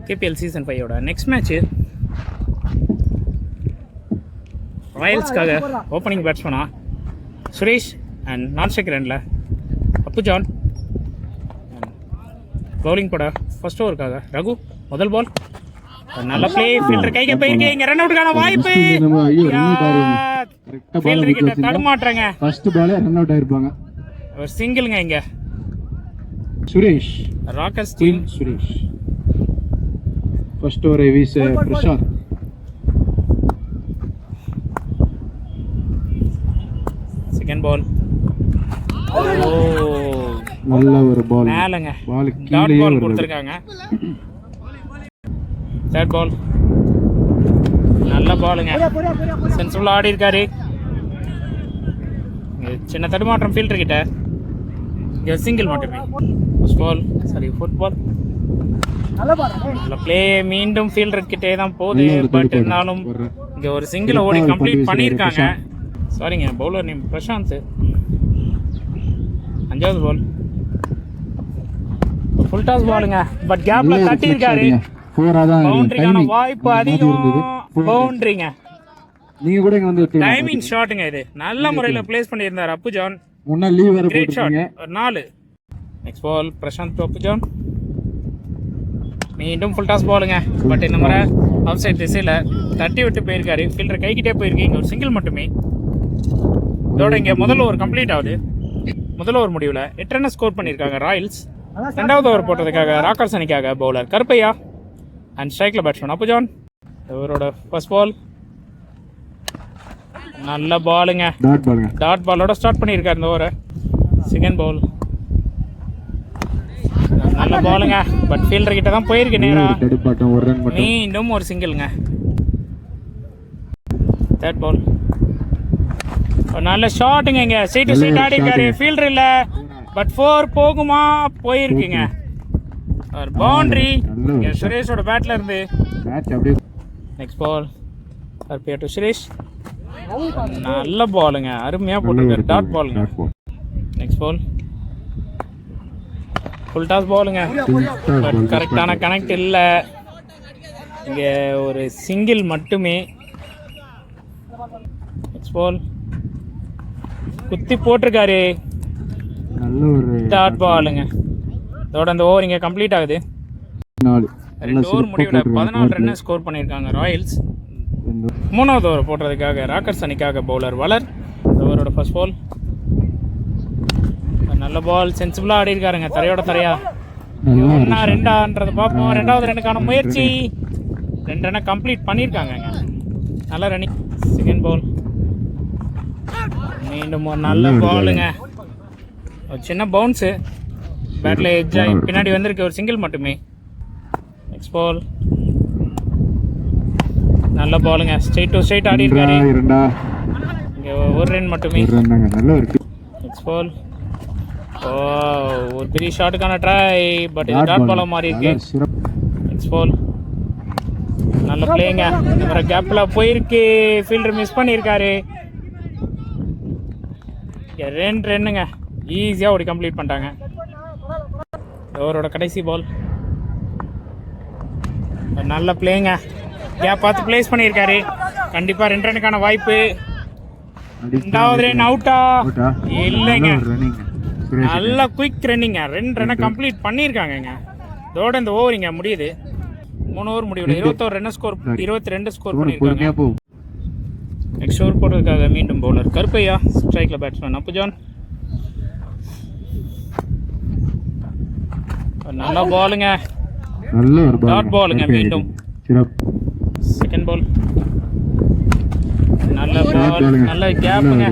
KPL season 5ஓட next match ராயல்ஸ்க்காக opening பேட்ஸ்மேனா சுரேஷ் அண்ட் நான் ஸ்ட்ரைக்கர் எண்டில் அப்பு ஜான். பவுலிங் போட ஃபர்ஸ்ட் ஓவருக்காக ரகு. முதல் பால் நல்ல பிளே, ஃபீல்டர் கைக்கு போயிருக்கு. இங்க ரன் அவுட்டுக்கான வாய்ப்பு. ஃபீல்டர் கிட்ட தடுமாற்றங்க. ஃபர்ஸ்ட் பாலே ரன் அவுட் ஆயிருப்பாங்க. ஒரு சிங்கிள்ங்க இங்க. Suresh rockers team Suresh first over வீஸ் பிரசாந்த். செகண்ட் பால் நல்ல ஒரு பால் மேலங்க. பால் டாட் கீழே பால் கொடுத்திருக்காங்க. தேர்ட் பால் நல்ல பாலுங்க. சென்சிபிளா ஆடி இருக்காரு. சின்ன தடுமாற்றம் ஃபீல்டர் கிட்ட. இங்க சிங்கிள் மட்டுமே. First ball sorry fourth ball நல்ல பிளே. மீண்டும் ஃபீல்டர் கிட்டே தான் போகுது. பட் இருந்தாலும் இங்க ஒரு சிங்கிள் ஓடி கம்ப்ளீட் பண்ணியிருக்காங்க. சாரிங்க, பவுலர் நேம் பிரசாந்த். அஞ்சாவது பால் ஃபுல் டாஸ் பாலுங்க. பட் கேப்ல தட்டி இருக்காரு. பவுண்டரிக்கான வாய்ப்பு அதிகம். பவுண்டரிங்க. நீங்க கூட இங்க வந்து டைமிங் ஷாட்டுங்க. இது நல்ல முறையில பிளேஸ் பண்ணியிருந்தார் அப்பு ஜான். முன்ன லீவ் வர கிரேட் ஷாட். போட்டுருக்கீங்க. ஒரு 4. Next ball Prashanth to Appu John. மீண்டும் ஃபுல் டாஸ் பாலுங்க. பட் இந்த முறை ஆஃப் சைட் திசையில தட்டி விட்டு போயிருக்காரு. ஃபீல்டர் கைக்கிட்டே போயிருக்கு. இங்க ஒரு சிங்கிள் மட்டுமே. இதோட இங்க முதல் ஓவர் கம்ப்ளீட் ஆகுது. முதல் ஓவர் முடிவில் 8 ரன் ஸ்கோர் பண்ணியிருக்காங்க ராயல்ஸ். ரெண்டாவது ஓவர் போட்டதுக்காக ராக்கர்ஸ் அணிக்காக பவுலர் கருப்பையா அண்ட் ஸ்ட்ரைக்ல பேட்ஸ்மேன் அப்பு ஜான். இவரோட ஃபர்ஸ்ட் பால் நல்ல பாலுங்க. டாட் பாலோட ஸ்டார்ட் பண்ணியிருக்காரு இந்த ஓவரை. செகண்ட் பால் நல்ல பாலுங்க. பட் ஃபீல்டர் கிட்ட தான் போயிருக்கு நேரா. மீண்டும் ஒரு சிங்கிள்ங்க. தேர்ட் பால் நல்ல ஷாட்டுங்க. இங்க சைட் டு சைட் ஆடி இருக்காரு. ஃபீல்டர் இல்ல. பட் 4 போகுமா? போயிருக்குங்க. ஒரு பவுண்டரி சுரேஷோட பேட்ல இருந்து. Next ball Karuppaiah to Suresh. நல்ல பாலுங்க. அருமையா போட்டிருக்காரு. டாட் பாலுங்க. நெக்ஸ்ட் பால் ஃபுல் டாஸ் பாலுங்க. பட் கரெக்டான கனெக்ட் இல்ல. இங்க ஒரு சிங்கிள் மட்டுமே. நெக்ஸ்ட் பால் குத்தி போட்டிருக்காரு. டாட் பாலுங்க. இதோட அந்த ஓவர் இங்க கம்ப்ளீட் ஆகுது. 2 ஓவர் முடிவுல 14 ரன் ஸ்கோர் பண்ணியிருக்காங்க ராயல்ஸ். மூணாவது ஓவர் போடுறதுக்காக ராக்கர்ஸ் அணிக்காக பவுலர் வளர். ஓவரோட ஃபர்ஸ்ட் பால் நல்ல பால். சென்சிபிளா ஆடி இருக்காருங்க. தரையோட தரையா. 1 2ன்றது பார்ப்போம். ரெண்டாவது ரன்னுக்கான முயற்சி. 2 ரன்னை கம்ப்ளீட் பண்ணியிருக்காங்க. நல்ல ரன்னிங். செகண்ட் பால் மீண்டும் ஒரு நல்ல பாலுங்க. ஒரு சின்ன பவுன்ஸு. பேட்ல எட்ஜ் ஆகி பின்னாடி வந்திருக்கு. ஒரு சிங்கிள் மட்டுமே. நெக்ஸ்ட் பால் நல்ல பாலுங்க. ஸ்ட்ரைட் டு ஸ்ட்ரைட் ஆடி இருக்காரு. இங்க ஒரு ரன் மட்டுமே. நெக்ஸ்ட் பால் ஒரு பெரிய ஷாட்டுக்கான ட்ரை. பட் இது டாட் பாலா மாறி இருக்கு. நெக்ஸ்ட் பால் நல்ல பிளேங்க. இந்த மாதிரி கேப்ல போயிருக்கு. ஃபீல்டர் மிஸ் பண்ணியிருக்காரு. 2 ரன்னுங்க. ஈஸியா ஓடி கம்ப்ளீட் பண்ணிட்டாங்க. ஓவரோட கடைசி பால் நல்ல பிளேங்க. கேப் பார்த்து பிளேஸ் பண்ணியிருக்காரு. கண்டிப்பா 2 ரன்னுக்கான வாய்ப்பு. ரெண்டாவது ரன் அவுட்டா? இல்லைங்க. நல்ல குயிக் ரன்னிங்க. 2 ரன்னை கம்ப்ளீட் பண்ணியிருக்காங்க. இதோட இந்த ஓவர் இங்க முடியுது. 3 ஓவர் முடிவுல 21 ரன் ஸ்கோர் 22 ஸ்கோர் பண்ணியிருக்காங்க. நெக்ஸ்ட் ஓவர் போடுறதுக்காக மீண்டும் bowler Karuppaiya. ஸ்ட்ரைக்ல batsman Appu John. நல்ல பாலுங்க. டாட் பாலுங்க. மீண்டும் செகண்ட் பால் நல்ல பால். நல்ல கேப்புங்க.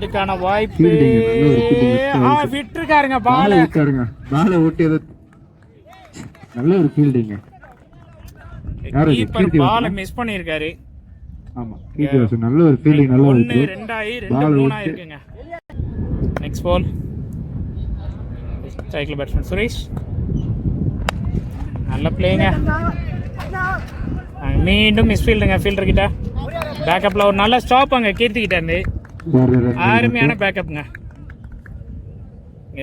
2க்கான வாய்ப்பு. விட்டுருக்காருங்க பால். நல்ல ஒரு ஃபீல்டிங். கீப்பர் பால் மிஸ் பண்ணியிருக்காரு. ஆமா, நல்ல ஒரு ஃபீல்டிங். நல்ல ஒரு 1 2 ஆகி 2 3 ஆயிருக்குங்க. நெக்ஸ்ட் பால் ஸ்ட்ரைக்ல பேட்ஸ்மேன் சுரேஷ். நல்ல பிளேங்க. மீண்டும் மிஸ் ஃபீல்டுங்க. ஃபீல்டர் கிட்ட பேக்கப்ல ஒரு நல்ல ஸ்டாப் அங்க கீர்த்தி கிட்ட இருந்து. அருமையான பேக்கப்ங்க.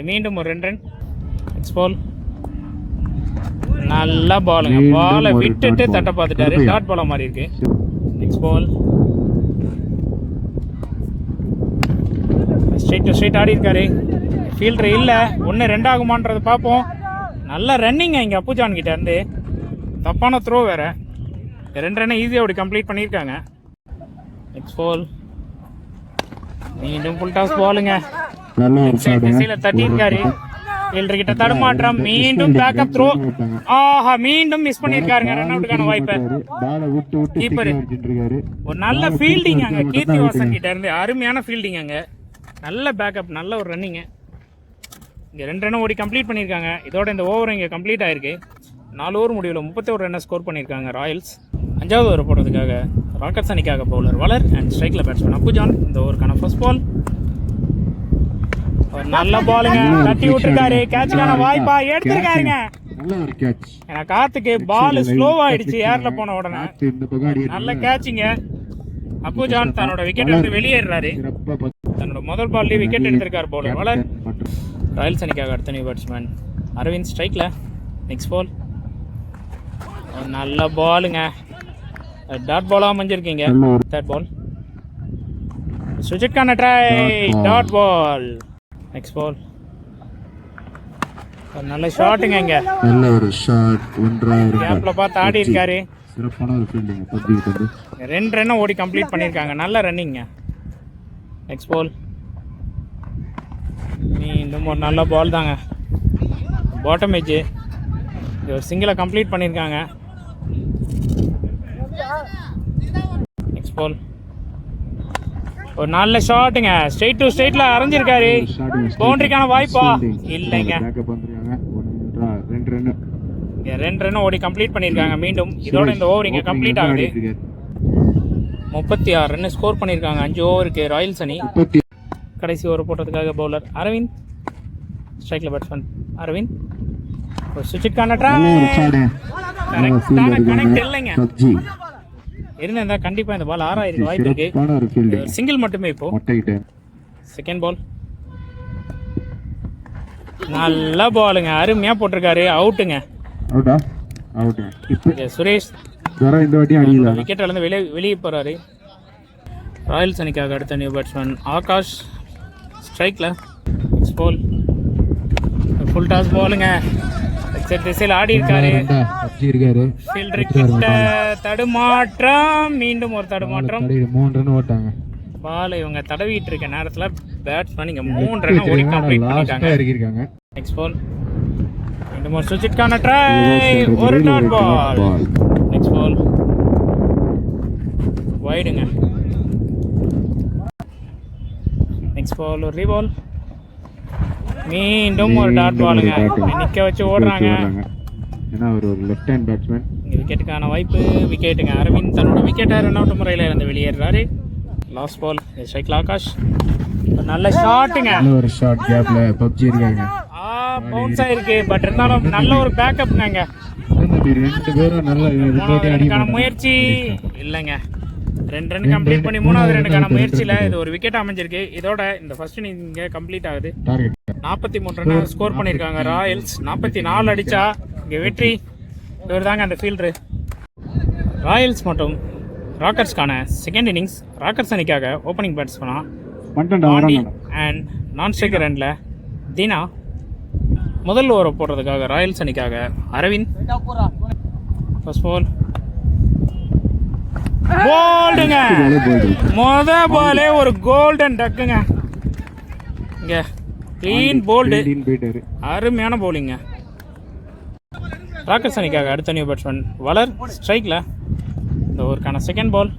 மீண்டும் ஒரு 2 ரன். நெக்ஸ்ட் பால் நல்ல பாலுங்க. மீண்டும் பாலை ஒரு விட்டுட்டு dot ball. தட்ட பார்த்துட்டாரு. கருப்பையா. டாட் பாலா மாதிரி இருக்கு. Next ball straight to straight ஆடி இருக்காரு. ஃபீல்டர் இல்லை, 1-2 ஆகுமான்றதை பார்ப்போம். நல்ல ரன்னிங்க இங்கே அப்புஜான் கிட்ட இருந்து. தப்பான த்ரோ வேற. 2 ரன்னை ஈஸியாக அப்படி கம்ப்ளீட் பண்ணியிருக்காங்க. நெக்ஸ்ட் பால் மீண்டும் ஃபுல் டாஸ் பாலுங்க. நல்ல ஒரு shot. திசையில தட்டியிருக்காரு. ஃபீல்டர் கிட்ட தடுமாற்றம். மீண்டும் பேக்கப் த்ரோ. ஆஹா, மீண்டும் மிஸ் பண்ணியிருக்காருங்க ரன் அவுட்டுக்கான வாய்ப்பை. பாலை விட்டு விட்டு Keeper. stick அடிச்சிட்டு இருக்காரு. ஒரு நல்ல ஃபீல்டிங் அங்கே கீர்த்தி வாசன் கிட்ட இருந்து. அருமையான ஃபீல்டிங் அங்கே. நல்ல பேக்கப், நல்ல ஒரு ரன்னிங்கு. இங்கே 2 ரன்னை ஓடி கம்ப்ளீட் பண்ணியிருக்காங்க. இதோட இந்த ஓவர் இங்கே கம்ப்ளீட் ஆயிருக்கு. 4 ஓவர் முடிவில் 31 ரன்னை ஸ்கோர் பண்ணியிருக்காங்க ராயல்ஸ். 5வது ஓவர் போடுறதுக்காக ராக்கர்ஸ் அணிக்காக பவுலர் வளர் அண்ட் ஸ்ட்ரைக்கில் பேட்ஸ்மேன் அப்புஜான். இந்த ஓவருக்கான ஃபர்ஸ்ட் பால். ஒரு நல்ல பாலுங்க. தட்டி விட்டுருக்காரு. கேட்சுக்கான வாய்ப்பா எடுத்திருக்காருங்க. நல்ல ஒரு கேட்ச். ஏன்னா காத்துக்கு பால் ஸ்லோவாயிடுச்சு ஏர்ல போன உடனே. இந்த பக்கம் அடி நல்ல கேட்சிங்க. அப்புஜான் தன்னோட விக்கெட் எடுத்து வெளியேறாரு. சிறப்பா பத்து. தன்னோட முதல் பால்லேயே விக்கெட் எடுத்திருக்காரு பவுலர் வளர். மற்றும் ராயல்ஸ் அணிக்காக அடுத்த நியூ பேட்ஸ்மேன் அரவிந்த் ஸ்ட்ரைக்கில். நெக்ஸ்ட் பால் நல்ல பாலுங்க. டாட் பாலாக அமைஞ்சிருக்கீங்க. நல்ல ஒரு தேர்ட் பால் சுஜித்கான try. Dot ball. Next ball நல்ல ஷாட்டுங்க. இங்கே நல்ல ஒரு ஷாட். ஒன்றாயிரம் கேப்ல பார்த்து ஆடி இருக்காரு. சிறப்பான ஒரு ஃபீல்டிங் பப்ஜிக்கு வந்து 2 ரன்னை ஓடி கம்ப்ளீட் பண்ணியிருக்காங்க. நல்ல ரன்னிங்க. நெக்ஸ்ட் பால் மீண்டும் ஒரு நல்ல பால் தாங்க. பாட்டம் ஏஜ் ஒரு சிங்கிளை கம்ப்ளீட் பண்ணியிருக்காங்க. நெக்ஸ்ட் பால் ஒரு நல்ல ஷாட்டுங்க. Straight to ஸ்ட்ரெயிட்ல அரைஞ்சிருக்காரு. பவுண்டரிக்கான வாய்ப்பா இல்லைங்க. பேக்கப் வந்துருக்காங்க. 2 ரன் 2 ரன் ஓடி கம்ப்ளீட் பண்ணியிருக்காங்க. மீண்டும் இதோட இந்த ஓவர் இங்கே கம்ப்ளீட் ஆகுது. 36 ரன் ஸ்கோர் பண்ணியிருக்காங்க 5 ஓவருக்கு ராயல்ஸ் அணி. கடைசி ஓவர் போட்டதுக்காக பவுலர் அரவிந்த். ஸ்ட்ரைக்கில் பேட்ஸ்மேன் அரவிந்த். ஒரு சுவிட்சுக்கான ட்ரை. கனெக்ட் இல்லைங்க. பப்ஜி இருந்தா கண்டிப்பாக இந்த பால் ஆறாயிரம் வாய்ப்பு இருக்கு. சிறப்பான ஒரு ஃபீல்டிங். சிங்கிள் மட்டுமே இப்போ. மொட்டைகிட்ட செகண்ட் பால் நல்ல பாலுங்க. அருமையாக போட்டிருக்காரு. அவுட்டுங்க. அவுட்டா அவுட். இப்போ சுரேஷ் வர இந்த வாட்டி அடிக்கல. விக்கெட்டில் இருந்து வெளியே போகிறாரு. ராயல்ஸ் அணிக்காக அடுத்த நியூ பேட்ஸ்மேன் ஆகாஷ் ஸ்ட்ரைக்கில். நெக்ஸ்ட் பால் ஃபுல் டாஸ் பாலுங்க. திசையில் ஆடி இருக்காரு. பப்ஜி இருக்காரு. ஃபீல்டர் கிட்ட தடுமாற்றம். மீண்டும் ஒரு தடுமாற்றம். 3 ரன் ஓட்டாங்க. பால் இவங்க தடவிட்டு இருக்க நேரத்தில் பேட்ஸ்மேன் இங்கே 3 ரன் ஓடி கம்ப்ளீட் பண்ணிட்டாங்க. இருக்காங்க. நெக்ஸ்ட் பால் மீண்டும் ஒரு சுவிட்சுக்கான ட்ரை. ஒரு டாட் பால். நெக்ஸ்ட் பால் வைடுங்க. நெக்ஸ்ட் பால் ஒரு ரீபால். மீண்டும் ஒரு டாட் பாலுங்க. நிற்க வச்சு ஓடுறாங்க. ஏன்னா ஒரு லெஃப்ட் ஹேண்ட் பேட்ஸ்மேன். இங்கே விக்கெட்டுக்கான வாய்ப்பு. விக்கெட்டுங்க. அரவிந்த் தன்னோட விக்கெட்டை ரன் அவுட் முறையில் இருந்து வெளியேறாரு. லாஸ்ட் பால் ஸ்ட்ரைக்கில் ஆகாஷ். நல்ல ஷாட்டுங்க. நல்ல ஒரு ஷாட். கேப்ல பப்ஜி இருக்காங்க. பவுன்ஸ் ஆயிருக்கு. பட் இருந்தாலும் நல்ல ஒரு பேக்கப்ங்க. 2 பேரும் நல்ல ரன்னுக்கான முயற்சி இல்லைங்க. 2 ரன் கம்ப்ளீட் பண்ணி 3வது ரன்னுக்கான முயற்சியில் இது ஒரு விக்கெட் அமைஞ்சிருக்கு. இதோட இந்த ஃபர்ஸ்ட் இன்னிங்க கம்ப்ளீட் ஆகுது. டார்கெட் 43 ரன் ஸ்கோர் பண்ணியிருக்காங்க ராயல்ஸ். 44 அடிச்சா இங்கே வெற்றி. இவர் தாங்க அந்த ஃபீல்டரு. ராயல்ஸ் மற்றும் ராக்கர்ஸ்க்கான செகண்ட் இன்னிங்ஸ். ராக்கர்ஸ் அணிக்காக opening பேட்ஸ்மேனா Pandi and non striker ரன்ல Dheena. முதல் ஓவரை போடுறதுக்காக ராயல்ஸ் அணிக்காக அரவிந்த். First ball போல்டுங்க. பாலே ஒரு கோல்டன் டக்குங்க. இங்க கிளீன் போல்டு. அருமையான பவுலிங்க. ராக்கர்ஸ் அணிக்காக அடுத்த நியூ பேட்ஸ்மேன் வளர் ஸ்ட்ரைக்கில். இந்த ஓவருக்கான செகண்ட் பால்.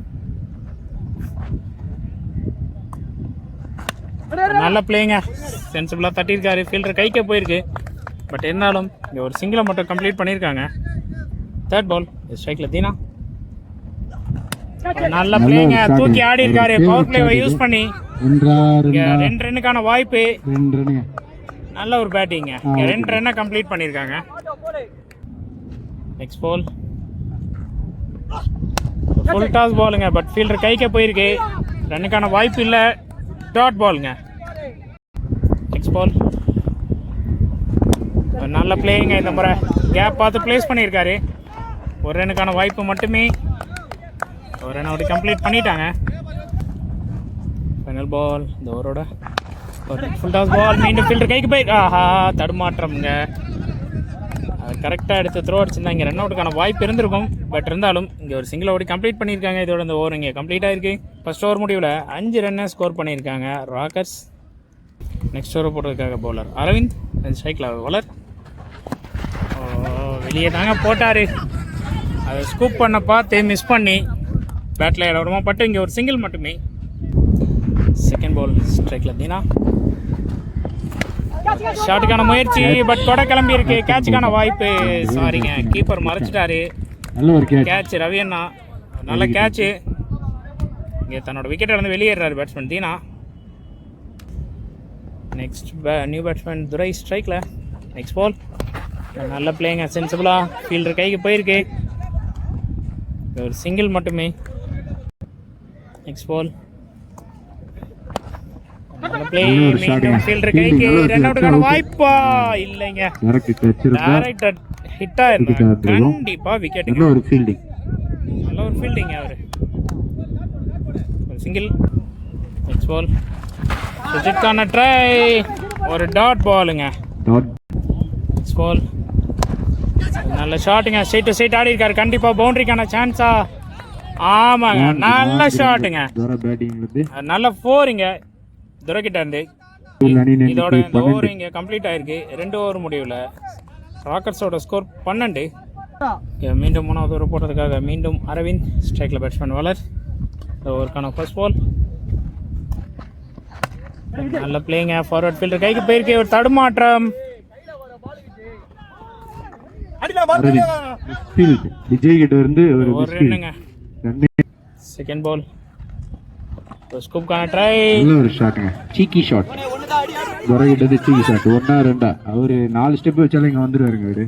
நல்ல பிளேங்க. சென்சிபிளாக தட்டியிருக்காரு. ஃபீல்டர் கைக்கே போயிருக்கு. பட் இருந்தாலும் இங்கே ஒரு சிங்கிளை மட்டும் கம்ப்ளீட் பண்ணியிருக்காங்க. தேர்ட் பால் ஸ்ட்ரைக்கில் தீனா. நல்ல பிளேங்க. தூக்கி ஆடி இருக்காரு. பவர் பிளேவை யூஸ் பண்ணி 2 ரன்னுக்கான வாய்ப்பு. நல்ல ஒரு பேட்டிங்க. 2 ரன்னை கம்ப்ளீட் பண்ணியிருக்காங்க. நெக்ஸ்ட் பால் ஃபுல் டாஸ் பாலுங்க. பட் ஃபீல்டர் கைக்கே போயிருக்கு. ரன்னுக்கான வாய்ப்பு இல்லை. டாட் பாலுங்க. நெக்ஸ்ட் பால் நல்ல பிளேயிங்க இந்த முறை. கேப் பார்த்து ப்ளேஸ் பண்ணியிருக்காரு. ஒரு ரனுக்கான வாய்ப்பு மட்டுமே. ஒரு ரன் அப்படி கம்ப்ளீட் பண்ணிட்டாங்க. ஃபைனல் பால் இந்த ஓவரோட ஒரு ஃபுல் டாஸ் பால். மீண்டும் ஃபீல்டர் கைக்கு போய் ஆஹா தடுமாற்றம்ங்க. அது கரெக்டாக எடுத்து த்ரோ அடிச்சிருந்தா இங்கே ரன் அவுட்டுக்கான வாய்ப்பு இருந்திருக்கும். பட் இருந்தாலும் இங்கே ஒரு சிங்கிள் ஓடி கம்ப்ளீட் பண்ணியிருக்காங்க. இதோட இந்த ஓவர் இங்கே கம்ப்ளீட் ஆகிருக்கு. ஃபர்ஸ்ட் ஓவர் முடிவில் 5 ரன்னை ஸ்கோர் பண்ணியிருக்காங்க ராக்கர்ஸ். நெக்ஸ்ட் ஓவர் போடுறதுக்காக பவுலர் அரவிந்த். ஸ்ட்ரைக்கில் பவுலர் வெளியே தாங்க போட்டார். அதை ஸ்கூப் பண்ண பார்த்து மிஸ் பண்ணி பேட்டில் இடமா பட்டு இங்கே ஒரு சிங்கிள் மட்டுமே. செகண்ட் பால் ஸ்ட்ரைக்கில் தீனா. ஷாட்டுக்கான முயற்சி பட் கொடை கிளம்பி இருக்கு. கேட்சுக்கான வாய்ப்பு. சாரிங்க, கீப்பர் மறைச்சிட்டாரு. நல்ல ஒரு கேட்ச் ரவி அண்ணா. நல்ல கேட்சு. இங்கே தன்னோட விக்கெட்டை வந்து வெளியேறாரு batsman Deena. Next new batsman Durai ஸ்ட்ரைக்கில். நெக்ஸ்ட் பால் நல்ல பிளேயிங்க, சென்சிபிளாக ஃபீல்டர் கைக்கு போயிருக்கு. ஒரு சிங்கிள் மட்டுமே. நெக்ஸ்ட் பால் நல்ல பிளே. மீண்டும் ஃபீல்டர் கைக்கு ரன் அவுட்டுக்கான வாய்ப்பா இல்லைங்க. டைரக்ட் ஹிட்டா இருந்தா கண்டிப்பா விக்கெட். நல்ல ஒரு ஃபீல்டிங். நல்ல ஒரு ஃபீல்டிங் அவரு. ஒரு சிங்கிள். நெக்ஸ்ட் பால் சுஜித்கான ட்ரை. ஒரு டாட் பாலுங்க. நெக்ஸ்ட் பால் நல்ல ஷாட்டுங்க. ஸ்ட்ரைட் டு ஸ்ட்ரைட் ஆடி இருக்காரு. கண்டிப்பா பவுண்டரிக்கான சான்ஸா? ஆமாங்க, நல்ல ஷாட்டுங்க. நல்ல ஃபோரிங்க துரைக்கிட்ட இருந்து. இதோட இந்த ஓவர் இங்கே கம்ப்ளீட் ஆயிருக்கு. 2 ஓவர் முடிவில் ராக்கர்ஸோட ஸ்கோர் 12. மீண்டும் 3வது ஓவர் போடுறதுக்காக மீண்டும் அரவிந்த். ஸ்ட்ரைக்கில் பேட்ஸ்மேன் வளர். இந்த ஓவருக்கான ஃபர்ஸ்ட் பால் நல்ல பிளேயிங்க. ஃபார்வர்ட் ஃபீல்டர் கைக்கு போயிருக்கு. ஒரு தடுமாற்றம். விஜய் கிட்ட இருந்து ஒரு ரன்னுங்க. Second ball ஸ்கூப்கான try. நல்ல ஒரு ஷாட்டுங்க. சீக்கி ஷாட். துரை கிட்ட இருந்து சீக்கி ஷாட். 1 2 அவரு 4 ஸ்டெப் வச்சாலும் இங்க வந்துருவாருங்க அவரு.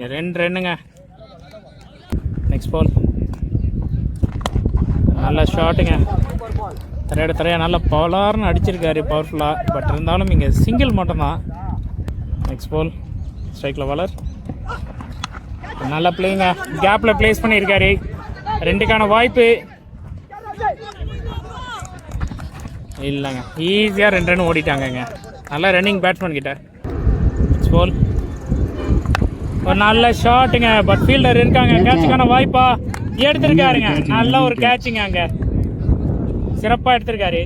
2 ரன்னுங்க. நெக்ஸ்ட் பால் நல்ல ஷாட்டுங்க. தரையா நல்ல பவலார்னு அடிச்சிருக்காரு பவர்ஃபுல்லாக. பட் இருந்தாலும் இங்கே சிங்கிள் மட்டும்தான். நெக்ஸ்ட் பால் ஸ்ட்ரைக்கில் வளர். நல்ல பிளேயிங்க. கேப்பில் ப்ளேஸ் பண்ணியிருக்காரு. 2க்கான வாய்ப்பு இல்லைங்க. ஈஸியாக 2 ரன் ஓடிட்டாங்கங்க. நல்லா ரன்னிங் பேட்ஸ்மேன் கிட்ட. நெக்ஸ்ட் பால் ஒரு நல்ல ஷாட்டுங்க. பட் ஃபீல்டர் இருக்காங்க. கேட்சுக்கான வாய்ப்பா எடுத்திருக்காருங்க. நல்ல ஒரு கேட்சுங்க. அங்கே சிறப்பாக எடுத்திருக்காரு.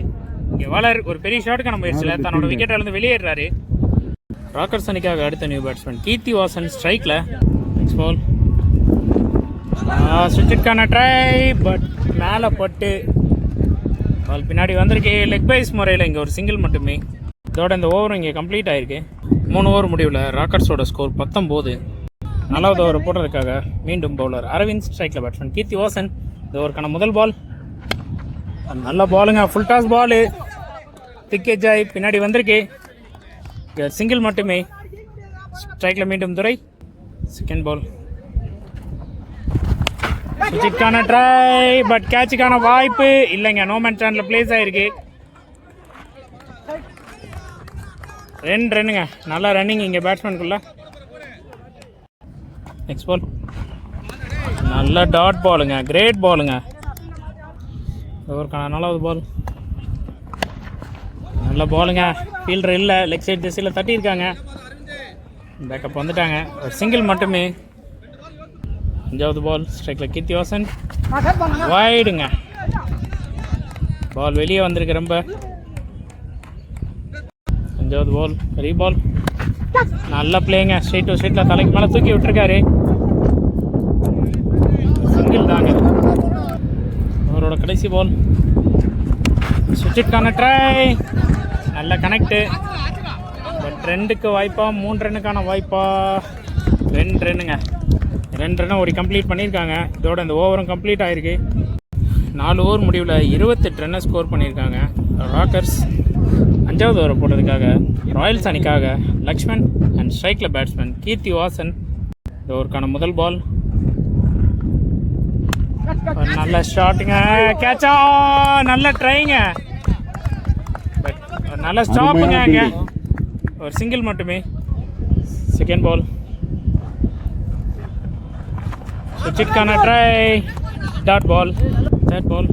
இங்கே வளர் ஒரு பெரிய ஷாட்டுக்கான முயற்சியில் தன்னோட விக்கெட்டை இருந்து வெளியேறாரு. ராக்கர்ஸ் அணிக்காக அடுத்த நியூ பேட்ஸ்மேன் கீர்த்தி வாசன் ஸ்ட்ரைக்கில். நெக்ஸ்ட் பால் சுவிட்சுக்கான ட்ரை. பட் மேலே பட்டு பால் பின்னாடி வந்திருக்கு. லெக் பைஸ் முறையில் இங்கே ஒரு சிங்கிள் மட்டுமே. இதோட இந்த ஓவரும் இங்கே கம்ப்ளீட் ஆகிருக்கு. 3 ஓவர் முடிவில் ராக்கர்ஸோட ஸ்கோர் 19. 4வது ஓவர் போடுறதுக்காக மீண்டும் பவுலர் அரவிந்த். ஸ்ட்ரைக்கில் பேட்ஸ்மேன் கீர்த்தி வாசன். இந்த ஓவருக்கான முதல் பால் நல்ல பாலுங்க. Full toss Balu. திக்கேஜ் ஆகி பின்னாடி வந்திருக்கு. சிங்கிள் மட்டுமே. ஸ்ட்ரைக்கில் மீண்டும் துரை. செகண்ட் பால் சுஜித்கான ட்ரை. பட் கேட்சுக்கான வாய்ப்பு இல்லைங்க. நோமேன் சாண்டில் பிளேஸ் ஆகிருக்கு. 2 ரன்னுங்க. நல்லா ரன்னிங் இங்கே பேட்ஸ்மேனுக்குள்ள. நெக்ஸ்ட் பால் நல்ல டாட் பாலுங்க. கிரேட் பாலுங்க. ஓவருக்கான 4வது பால் நல்ல பாலுங்க. ஃபீல்டர் இல்லை. லெக் சைட் திசையில் தட்டியிருக்காங்க. பேக்கப் வந்துட்டாங்க. ஒரு சிங்கிள் மட்டுமே. 5வது பால் ஸ்ட்ரைக்கில் கீர்த்தி வாசன். வைடுங்க. பால் வெளியே வந்திருக்கு ரொம்ப. 5வது பால் ரீபால். நல்ல பிளேங்க. ஸ்ட்ரைட் டு ஸ்ட்ரைட்டில் தலைக்கு மேலே தூக்கி விட்டுருக்காரு. சிங்கிள் தாங்க. அவரோட கடைசி பால் சுவிட்சுக்கான ட்ரை. நல்ல கனெக்டு. பட் 2க்கு வாய்ப்பா 3 ரன்னுக்கான வாய்ப்பா? 2 ரன்னுங்க. 2 ரன்னை ஓடி கம்ப்ளீட் பண்ணியிருக்காங்க. இதோட இந்த ஓவரும் கம்ப்ளீட் ஆகிருக்கு. 4 ஓவர் முடிவில் 28 ரன்னை ஸ்கோர் பண்ணியிருக்காங்க ராக்கர்ஸ். 5வது ஓவர் போடுறதுக்காக ராயல்ஸ் அணிக்காக லக்ஷ்மன் அண்ட் ஸ்ட்ரைக்கில் பேட்ஸ்மேன் கீர்த்தி வாசன். இந்த ஓவருக்கான முதல் பால் நல்ல ஷாட்டுங்க. கேட்சா. நல்ல ட்ரைங்க. பட் நல்ல ஸ்டாப்புங்க. அங்கே ஒரு சிங்கிள் மட்டுமே. Second ball. சுவிட்சுக்கான try, dot ball. Third ball.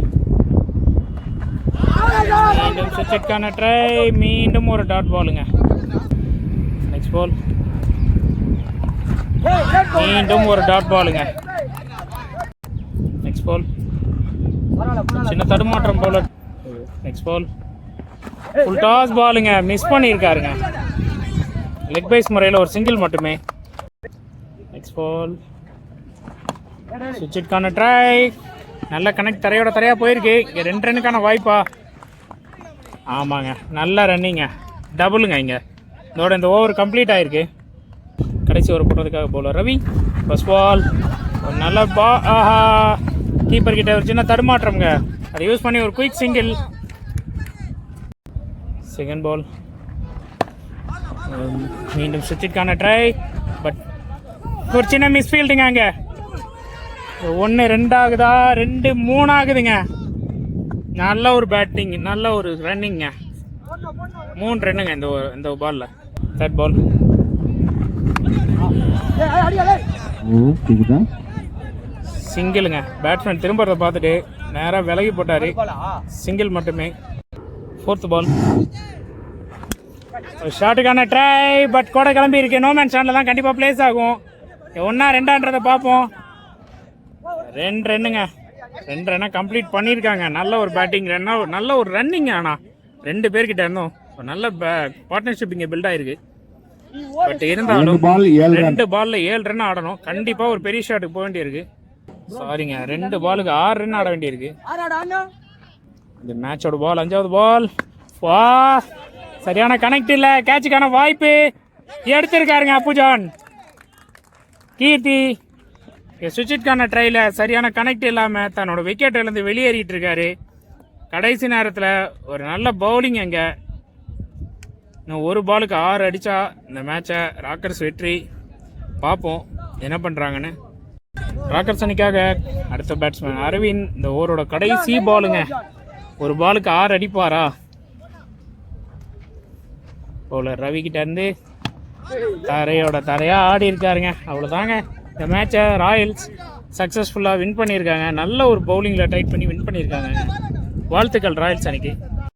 மீண்டும் சுவிட்சுக்கான ட்ரை, மீண்டும் ஒரு டாட் பாலுங்க. Next ball. மீண்டும் ஒரு டாட் பாலுங்க. Next ball. சின்ன தடுமாற்றம் போல. Next ball. ஃபுல் டாஸ் பாலுங்க, மிஸ் பண்ணியிருக்காருங்க. லெக் பைஸ் முறையில் ஒரு சிங்கிள் மட்டுமே. Next ball. சுவிட்சுக்கான ட்ரை, நல்ல கனெக்ட், தரையோட தரையாக போயிருக்கு. இங்கே 2 ரன்னுக்கான வாய்ப்பா? ஆமாங்க, நல்ல ரன்னிங்க, டபுளுங்க. இங்கே இதோட இந்த ஓவர் கம்ப்ளீட் ஆகிருக்கு. கடைசி ஓவர் போடுறதுக்காக போல ரவி. ஃபர்ஸ்ட் பால், ஒரு நல்ல ஆஹா, கீப்பர் கிட்ட ஒரு சின்ன தடுமாற்றம்ங்க, அதை யூஸ் பண்ணி ஒரு குயிக் சிங்கிள். Second ball. மீண்டும் சுவிட்சுக்கான ட்ரை, பட் ஒரு சின்ன மிஸ்ஃபீல்டுங்க. அங்கே 1 2 ஆகுதா, 2 3 ஆகுதுங்க. நல்ல ஒரு பேட்டிங், நல்ல ஒரு ரன்னிங்க. 3 ரன்னுங்க இந்த பாலில். தேர்ட் பால். சிங்கிளுங்க. பேட்ஸ்மேன் திரும்பறதை பார்த்துட்டு நேராக விலகி போட்டார், சிங்கிள் மட்டுமே. Fourth ball. ஷாட்டுக்கான ட்ரை, பட் கூட கிளம்பி இருக்கு. நோமேன் ஸ்டாண்டில் தான் கண்டிப்பாக பிளேஸ் ஆகும். 1 2 பார்ப்போம். 2 ரன்னுங்க. 2 ரன்னை கம்ப்ளீட் பண்ணியிருக்காங்க. நல்ல ஒரு பேட்டிங், நல்ல ஒரு ரன்னிங். ஆனால் 2 பேர்கிட்ட இருந்தோம் ஒரு நல்ல பார்ட்னர்ஷிப் இங்கே பில்ட் ஆயிருக்கு. பட் இருந்தாலும் 2 பால்ல 7 ரன் ஆடணும். கண்டிப்பாக ஒரு பெரிய ஷாட்டுக்கு போக வேண்டியிருக்கு. சாரிங்க, 2 பாலுக்கு 6 ரன் ஆட வேண்டியிருக்கு. இந்த மேட்சோட பால் 5வது பால். வா, சரியான கனெக்ட் இல்லை. கேட்சுக்கான வாய்ப்பு எடுத்திருக்காருங்க அப்புஜான். கீர்த்தி சுவிட்சுக்கான ட்ரையில் சரியான கனெக்ட் இல்லாமல் தன்னோட விக்கெட்டிலேருந்து வெளியேறிட்டு இருக்காரு. கடைசி நேரத்தில் ஒரு நல்ல பவுலிங். அங்கே இன்னும் 1 பாலுக்கு 6 அடித்தா இந்த மேட்சை ராக்கர்ஸ் வெற்றி. பார்ப்போம் என்ன பண்ணுறாங்கன்னு. ராக்கர்ஸ் அணிக்காக அடுத்த பேட்ஸ்மேன் அரவிந்த். இந்த ஓவரோட கடைசி பாலுங்க. 1 பாலுக்கு 6 அடிப்பாரா? பவுலர் ரவிக்கிட்ட இருந்து தரையோட தரையாக ஆடி இருக்காருங்க. அவ்வளோதாங்க, இந்த மேட்சை ராயல்ஸ் சக்ஸஸ்ஃபுல்லாக வின் பண்ணியிருக்காங்க. நல்ல ஒரு பவுலிங்கில் டைட் பண்ணி வின் பண்ணியிருக்காங்க. வாழ்த்துக்கள் ராயல்ஸ் அணிக்கு.